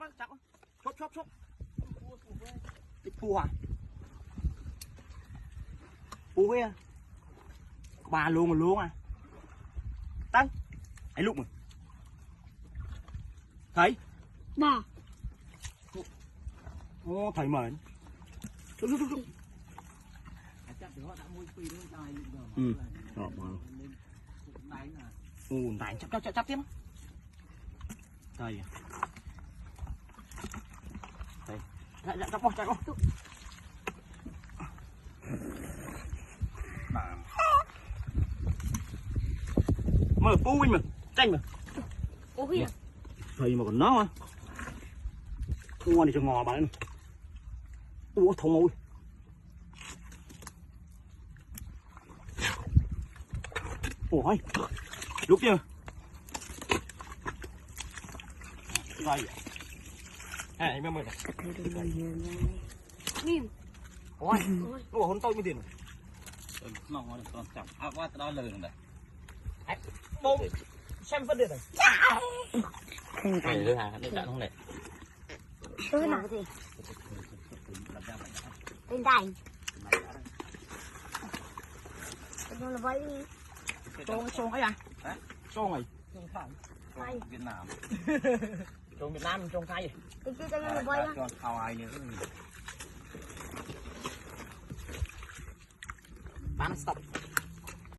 á, chọc chốt phù à phù với bà luôn à tăng ấy lúc mà thấy bà ô thầy mời Ừ. Này chắc tiếp thầy thầy dạ chắc con mở pu mình mà tranh mà ôi thầy mà còn nó à ngon thì cho ngò bà lên ủa thông ôi ôi lúc chưa đây à em mới nhìn ôi ủa hôn tôi mới tiền Nó còn chậm quá đó lời này bông xem phân điện này này nữa hả nó chặn không này tôi nào gì bên đây nó là vậy xôn ấy à xôn này đây Việt Nam xôn Việt Nam xôn thay cái kia nó là vậy á cho thao ai nữa bán stop